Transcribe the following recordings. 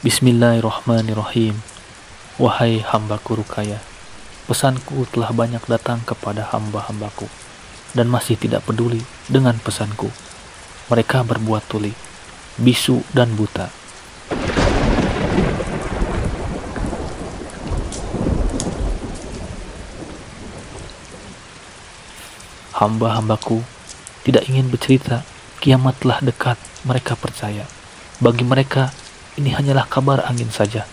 Bismillahirrahmanirrahim. Wahai hambaku Ruqayyah, pesanku telah banyak datang kepada hamba-hambaku dan masih tidak peduli dengan pesanku. Mereka berbuat tuli, bisu dan buta. Hamba-hambaku tidak ingin bercerita, kiamat telah dekat, mereka percaya. Bagi mereka, ini hanyalah kabar angin saja,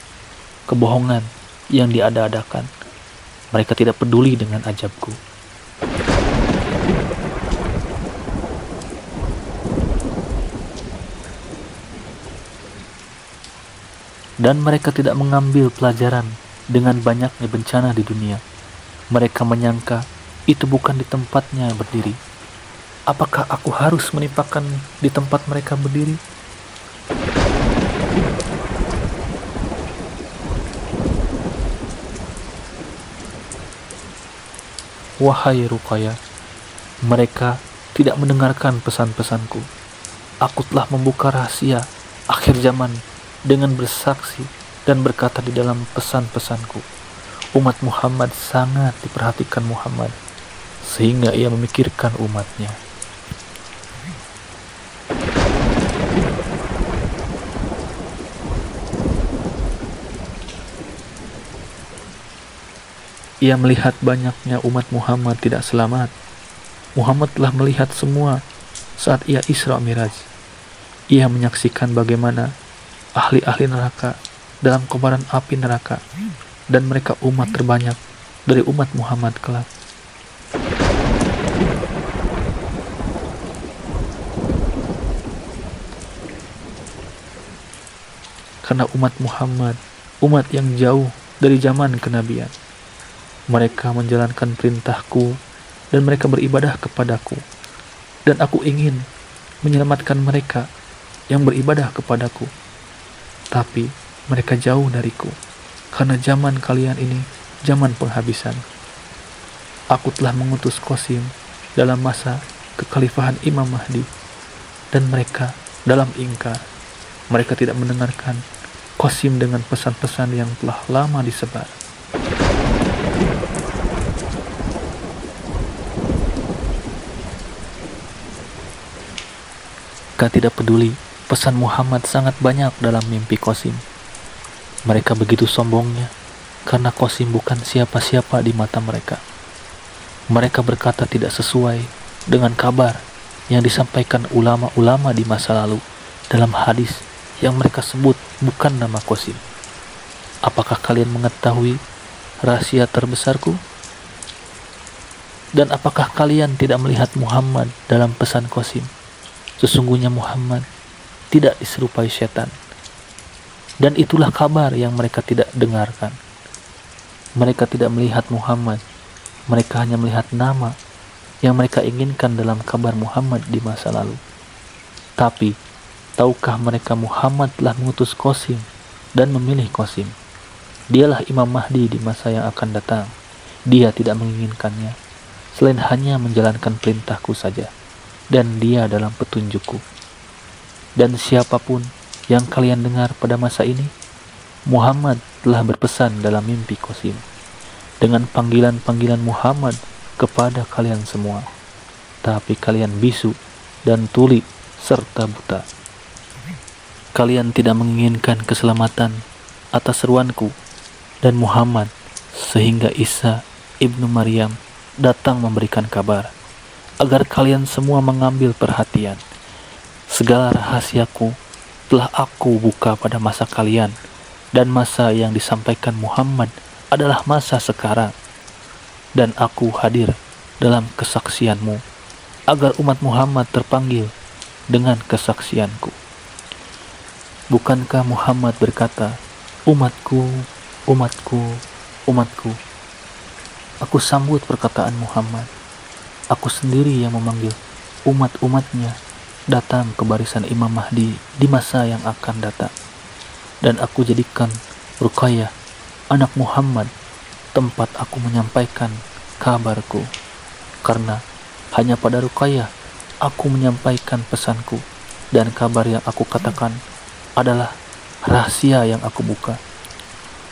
kebohongan yang diada-adakan. Mereka tidak peduli dengan ajabku. Dan mereka tidak mengambil pelajaran dengan banyaknya bencana di dunia. Mereka menyangka itu bukan di tempatnya berdiri. Apakah aku harus menimpakan di tempat mereka berdiri? Wahai Ruqayyah, mereka tidak mendengarkan pesan-pesanku. Aku telah membuka rahasia akhir zaman dengan bersaksi dan berkata di dalam pesan-pesanku, umat Muhammad sangat diperhatikan Muhammad, sehingga ia memikirkan umatnya. Ia melihat banyaknya umat Muhammad tidak selamat. Muhammad telah melihat semua saat ia Isra Miraj. Ia menyaksikan bagaimana ahli-ahli neraka dalam kobaran api neraka, dan mereka umat terbanyak dari umat Muhammad kelak. Karena umat Muhammad, umat yang jauh dari zaman kenabian, mereka menjalankan perintahku dan mereka beribadah kepadaku, dan aku ingin menyelamatkan mereka yang beribadah kepadaku, tapi mereka jauh dariku, karena zaman kalian ini zaman penghabisan. Aku telah mengutus Qasim dalam masa kekhalifahan Imam Mahdi, dan mereka dalam ingkar. Mereka tidak mendengarkan Qasim dengan pesan-pesan yang telah lama disebar. Mereka tidak peduli, pesan Muhammad sangat banyak dalam mimpi Qasim. Mereka begitu sombongnya, karena Qasim bukan siapa-siapa di mata mereka. Mereka berkata tidak sesuai dengan kabar yang disampaikan ulama-ulama di masa lalu dalam hadis yang mereka sebut bukan nama Qasim. Apakah kalian mengetahui rahasia terbesarku? Dan apakah kalian tidak melihat Muhammad dalam pesan Qasim? Sesungguhnya Muhammad tidak diserupai setan. Dan itulah kabar yang mereka tidak dengarkan. Mereka tidak melihat Muhammad. Mereka hanya melihat nama yang mereka inginkan dalam kabar Muhammad di masa lalu. Tapi, tahukah mereka Muhammad telah mengutus Qasim dan memilih Qasim? Dialah Imam Mahdi di masa yang akan datang. Dia tidak menginginkannya, selain hanya menjalankan perintahku saja. Dan dia dalam petunjukku. Dan siapapun yang kalian dengar pada masa ini, Muhammad telah berpesan dalam mimpi Qasim dengan panggilan-panggilan Muhammad kepada kalian semua. Tapi kalian bisu dan tuli serta buta. Kalian tidak menginginkan keselamatan atas seruanku dan Muhammad, sehingga Isa ibnu Maryam datang memberikan kabar agar kalian semua mengambil perhatian. Segala rahasiaku telah aku buka pada masa kalian, dan masa yang disampaikan Muhammad adalah masa sekarang. Dan aku hadir dalam kesaksianmu, agar umat Muhammad terpanggil dengan kesaksianku. Bukankah Muhammad berkata, umatku, umatku, umatku? Aku sambut perkataan Muhammad. Aku sendiri yang memanggil umat-umatnya datang ke barisan Imam Mahdi di masa yang akan datang. Dan aku jadikan Ruqayyah, anak Muhammad, tempat aku menyampaikan kabarku. Karena hanya pada Ruqayyah aku menyampaikan pesanku, dan kabar yang aku katakan adalah rahasia yang aku buka.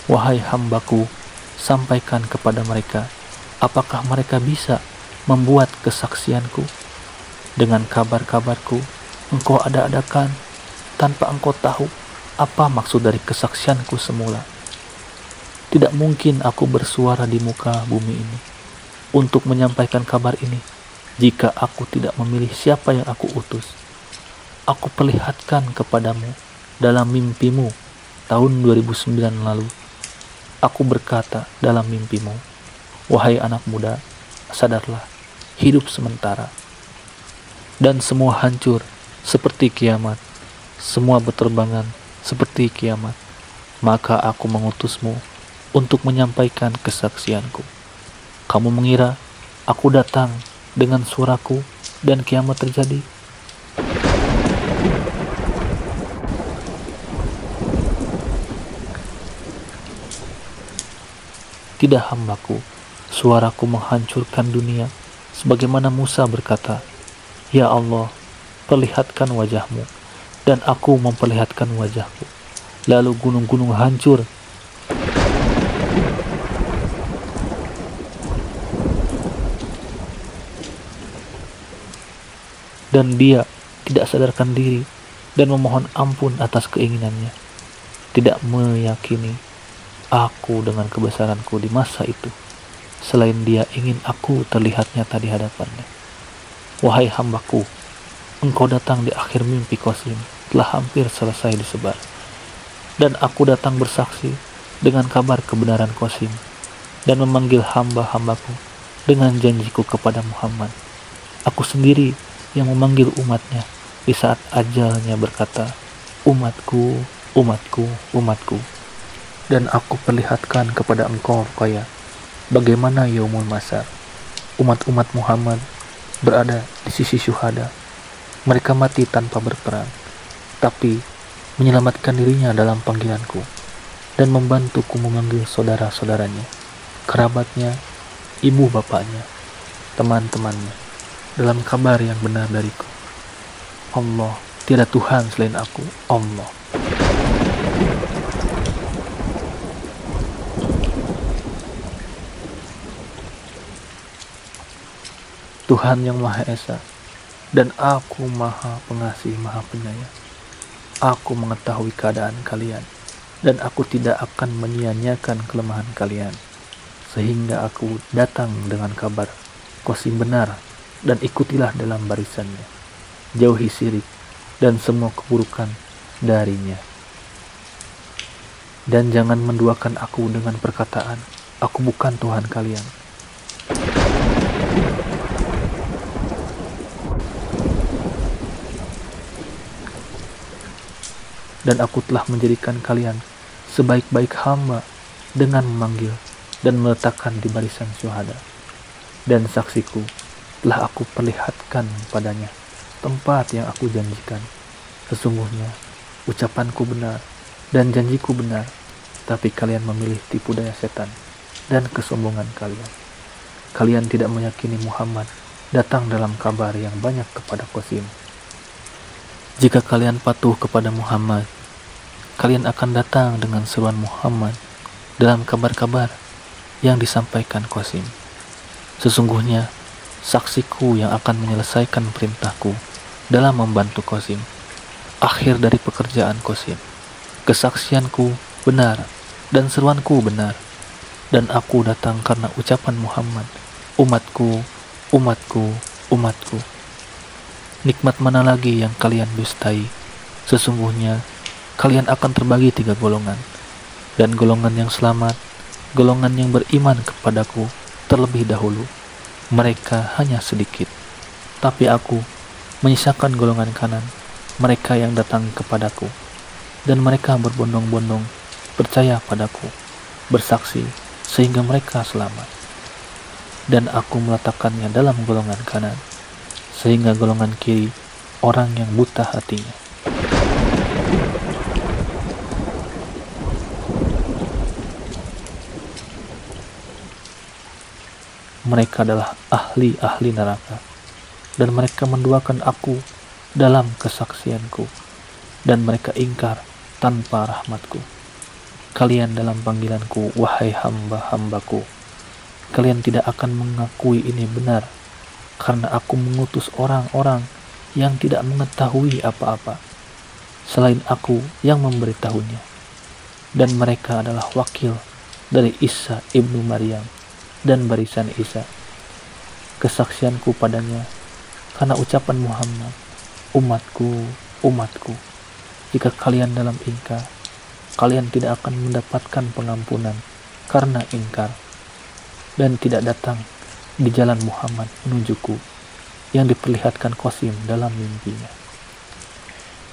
Wahai hambaku, sampaikan kepada mereka, apakah mereka bisa membuat kesaksianku? Dengan kabar-kabarku, engkau ada-adakan, tanpa engkau tahu apa maksud dari kesaksianku semula. Tidak mungkin aku bersuara di muka bumi ini untuk menyampaikan kabar ini jika aku tidak memilih siapa yang aku utus. Aku perlihatkan kepadamu dalam mimpimu tahun 2009 lalu. Aku berkata dalam mimpimu, wahai anak muda, sadarlah, hidup sementara. Dan semua hancur seperti kiamat, semua berterbangan seperti kiamat. Maka aku mengutusmu untuk menyampaikan kesaksianku. Kamu mengira aku datang dengan suaraku dan kiamat terjadi? Tidak hambaku, suaraku menghancurkan dunia, sebagaimana Musa berkata, ya Allah, perlihatkan wajahmu, dan aku memperlihatkan wajahku. Lalu gunung-gunung hancur, dan dia tidak sadarkan diri dan memohon ampun atas keinginannya, tidak meyakini aku dengan kebesaranku di masa itu, selain dia ingin aku terlihat nyata di hadapannya. Wahai hambaku, engkau datang di akhir mimpi Qasim, telah hampir selesai disebar, dan aku datang bersaksi dengan kabar kebenaran Qasim, dan memanggil hamba-hambaku dengan janjiku kepada Muhammad. Aku sendiri yang memanggil umatnya di saat ajalnya berkata, umatku, umatku, umatku. Dan aku perlihatkan kepada engkau kaya bagaimana yaumul masar, umat-umat Muhammad berada di sisi syuhada. Mereka mati tanpa berperang, tapi menyelamatkan dirinya dalam panggilanku dan membantuku memanggil saudara-saudaranya, kerabatnya, ibu bapaknya, teman-temannya dalam kabar yang benar dariku. Allah, tiada Tuhan selain aku, Allah. Tuhan yang Maha Esa, dan aku Maha Pengasih, Maha Penyayang. Aku mengetahui keadaan kalian, dan aku tidak akan menyia-nyiakan kelemahan kalian, sehingga aku datang dengan kabar Qasim benar, dan ikutilah dalam barisannya. Jauhi syirik dan semua keburukan darinya. Dan jangan menduakan aku dengan perkataan, aku bukan Tuhan kalian. Dan aku telah menjadikan kalian sebaik-baik hamba dengan memanggil dan meletakkan di barisan syuhada. Dan saksiku telah aku perlihatkan padanya tempat yang aku janjikan. Sesungguhnya ucapanku benar dan janjiku benar, tapi kalian memilih tipu daya setan dan kesombongan kalian. Kalian tidak meyakini Muhammad datang dalam kabar yang banyak kepada Qasim. Jika kalian patuh kepada Muhammad, kalian akan datang dengan seruan Muhammad dalam kabar-kabar yang disampaikan Qasim. Sesungguhnya, saksiku yang akan menyelesaikan perintahku dalam membantu Qasim. Akhir dari pekerjaan Qasim, kesaksianku benar dan seruanku benar, dan aku datang karena ucapan Muhammad, umatku, umatku, umatku. Nikmat mana lagi yang kalian dustai? Sesungguhnya kalian akan terbagi 3 golongan, dan golongan yang selamat, golongan yang beriman kepadaku terlebih dahulu. Mereka hanya sedikit, tapi aku menyisakan golongan kanan, mereka yang datang kepadaku, dan mereka berbondong-bondong percaya padaku, bersaksi sehingga mereka selamat. Dan aku meletakkannya dalam golongan kanan, sehingga golongan kiri orang yang buta hatinya. Mereka adalah ahli-ahli neraka, dan mereka menduakan aku dalam kesaksianku, dan mereka ingkar tanpa rahmatku. Kalian dalam panggilanku, wahai hamba-hambaku. Kalian tidak akan mengakui ini benar, karena aku mengutus orang-orang yang tidak mengetahui apa-apa, selain aku yang memberitahunya. Dan mereka adalah wakil dari Isa ibnu Maryam dan barisan Isa. Kesaksianku padanya, karena ucapan Muhammad, umatku, umatku, jika kalian dalam ingkar, kalian tidak akan mendapatkan pengampunan karena ingkar, dan tidak datang di jalan Muhammad menujuku yang diperlihatkan Qasim dalam mimpinya.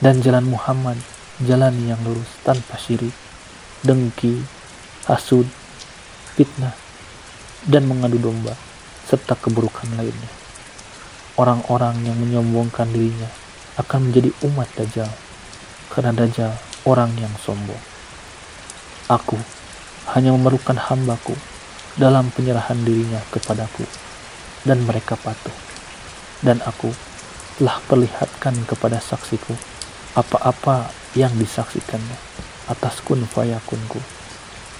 Dan jalan Muhammad, jalan yang lurus tanpa syirik, dengki, hasud, fitnah, dan mengadu domba, serta keburukan lainnya. Orang-orang yang menyombongkan dirinya akan menjadi umat Dajjal, karena Dajjal orang yang sombong. Aku hanya memerlukan hambaku dalam penyerahan dirinya kepadaku, dan mereka patuh. Dan aku telah perlihatkan kepada saksiku apa-apa yang disaksikannya atas kun fayakunku.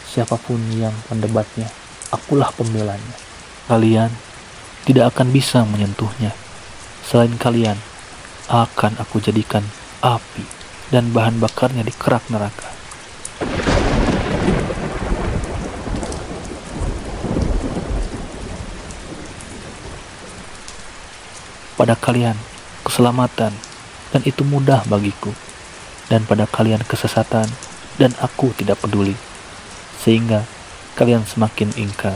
Siapapun yang mendebatnya, akulah pembelanya. Kalian tidak akan bisa menyentuhnya. Selain kalian, akan aku jadikan api dan bahan bakarnya di kerak neraka. Pada kalian keselamatan, dan itu mudah bagiku, dan pada kalian kesesatan, dan aku tidak peduli, sehingga kalian semakin ingkar.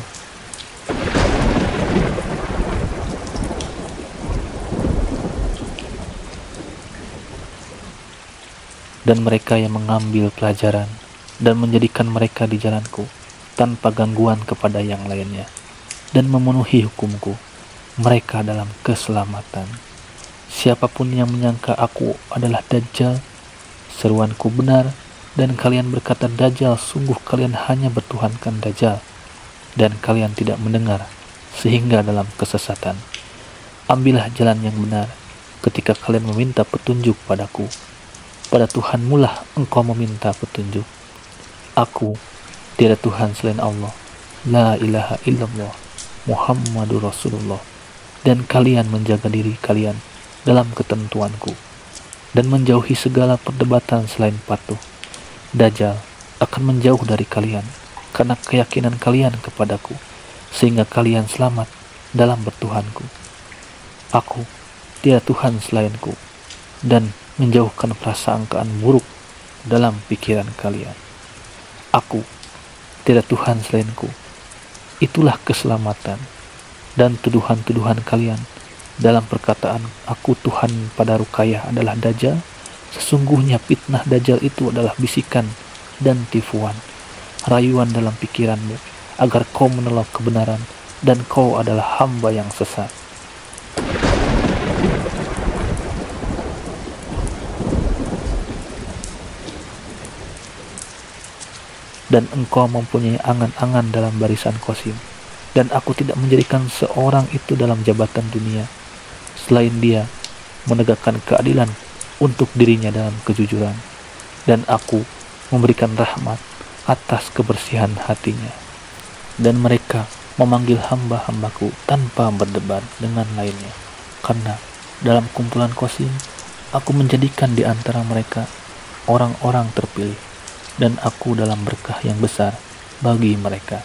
Dan mereka yang mengambil pelajaran dan menjadikan mereka di jalanku tanpa gangguan kepada yang lainnya, dan memenuhi hukumku, mereka dalam keselamatan. Siapapun yang menyangka aku adalah Dajjal, seruanku benar, dan kalian berkata Dajjal, sungguh kalian hanya bertuhankan Dajjal, dan kalian tidak mendengar, sehingga dalam kesesatan. Ambillah jalan yang benar ketika kalian meminta petunjuk padaku. Pada Tuhanmu lah engkau meminta petunjuk. Aku, tiada Tuhan selain Allah. La ilaha illallah, Muhammadur Rasulullah. Dan kalian menjaga diri kalian dalam ketentuanku, dan menjauhi segala perdebatan selain patuh. Dajjal akan menjauh dari kalian karena keyakinan kalian kepadaku, sehingga kalian selamat dalam bertuhanku. Aku tiada Tuhan selainku, dan menjauhkan prasangkaan buruk dalam pikiran kalian. Aku tiada Tuhan selainku. Itulah keselamatan. Dan tuduhan-tuduhan kalian dalam perkataan aku Tuhan pada Ruqayyah adalah Dajjal, sesungguhnya fitnah Dajjal itu adalah bisikan dan tipuan, rayuan dalam pikiranmu agar kau menolak kebenaran, dan kau adalah hamba yang sesat. Dan engkau mempunyai angan-angan dalam barisan Qasim, dan aku tidak menjadikan seorang itu dalam jabatan dunia selain dia menegakkan keadilan untuk dirinya dalam kejujuran, dan aku memberikan rahmat atas kebersihan hatinya. Dan mereka memanggil hamba-hambaku tanpa berdebat dengan lainnya, karena dalam kumpulan Qasim aku menjadikan di antara mereka orang-orang terpilih, dan aku dalam berkah yang besar bagi mereka.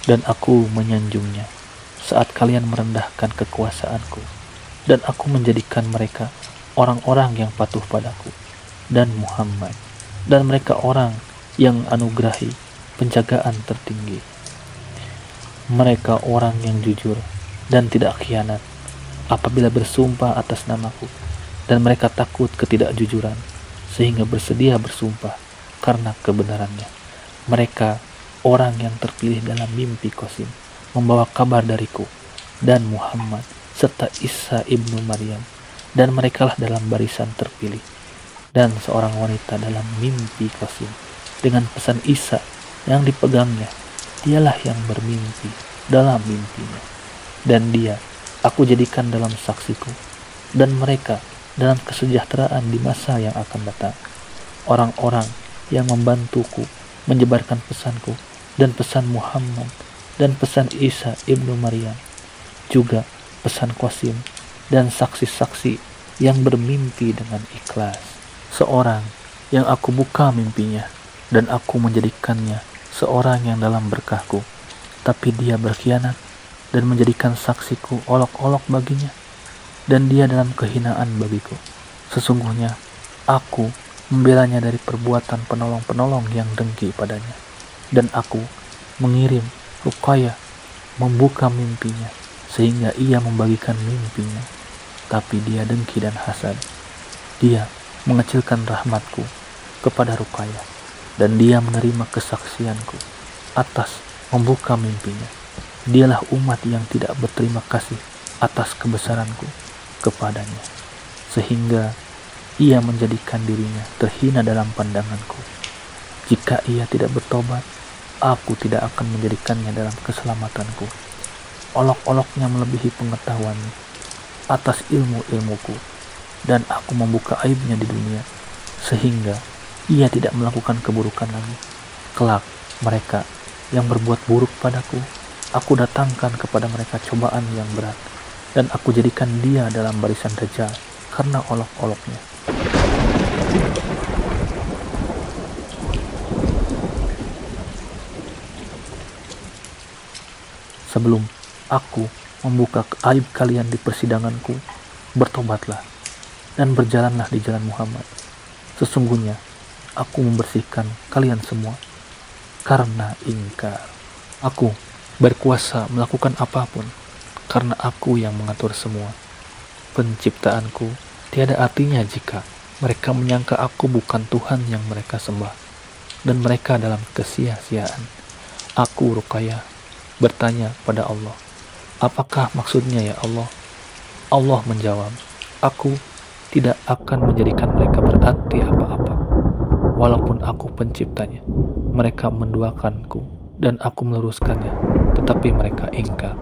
Dan aku menyanjungnya saat kalian merendahkan kekuasaanku, dan aku menjadikan mereka orang-orang yang patuh padaku dan Muhammad, dan mereka orang yang anugerahi penjagaan tertinggi. Mereka orang yang jujur dan tidak khianat apabila bersumpah atas namaku, dan mereka takut ketidakjujuran sehingga bersedia bersumpah karena kebenarannya. Mereka orang yang terpilih dalam mimpi Qasim, membawa kabar dariku dan Muhammad serta Isa ibnu Maryam, dan merekalah dalam barisan terpilih. Dan seorang wanita dalam mimpi Qasim dengan pesan Isa yang dipegangnya, dialah yang bermimpi dalam mimpinya, dan dia aku jadikan dalam saksiku, dan mereka dalam kesejahteraan di masa yang akan datang. Orang-orang yang membantuku menyebarkan pesanku dan pesan Muhammad dan pesan Isa ibnu Maryam, juga pesan Qasim dan saksi-saksi yang bermimpi dengan ikhlas. Seorang yang aku buka mimpinya dan aku menjadikannya seorang yang dalam berkahku, tapi dia berkhianat dan menjadikan saksiku olok-olok baginya, dan dia dalam kehinaan bagiku. Sesungguhnya aku membelanya dari perbuatan penolong-penolong yang dengki padanya, dan aku mengirim Ruqayyah membuka mimpinya sehingga ia membagikan mimpinya, tapi dia dengki dan hasad. Dia mengecilkan rahmatku kepada Ruqayyah, dan dia menerima kesaksianku atas membuka mimpinya. Dialah umat yang tidak berterima kasih atas kebesaranku kepadanya, sehingga ia menjadikan dirinya terhina dalam pandanganku. Jika ia tidak bertobat, aku tidak akan menjadikannya dalam keselamatanku. Olok-oloknya melebihi pengetahuannya atas ilmu-ilmuku, dan aku membuka aibnya di dunia, sehingga ia tidak melakukan keburukan lagi. Kelak mereka yang berbuat buruk padaku, aku datangkan kepada mereka cobaan yang berat, dan aku jadikan dia dalam barisan Dajjal karena olok-oloknya. Sebelum aku membuka aib kalian di persidanganku, bertobatlah dan berjalanlah di jalan Muhammad. Sesungguhnya aku membersihkan kalian semua karena ingkar. Aku berkuasa melakukan apapun karena aku yang mengatur semua. Penciptaanku tiada artinya jika mereka menyangka aku bukan Tuhan yang mereka sembah, dan mereka dalam kesia-siaan. Aku, Ruqayyah, bertanya pada Allah, apakah maksudnya ya Allah? Allah menjawab, aku tidak akan menjadikan mereka berarti apa-apa. Walaupun aku penciptanya, mereka menduakanku dan aku meluruskannya, tetapi mereka ingkar.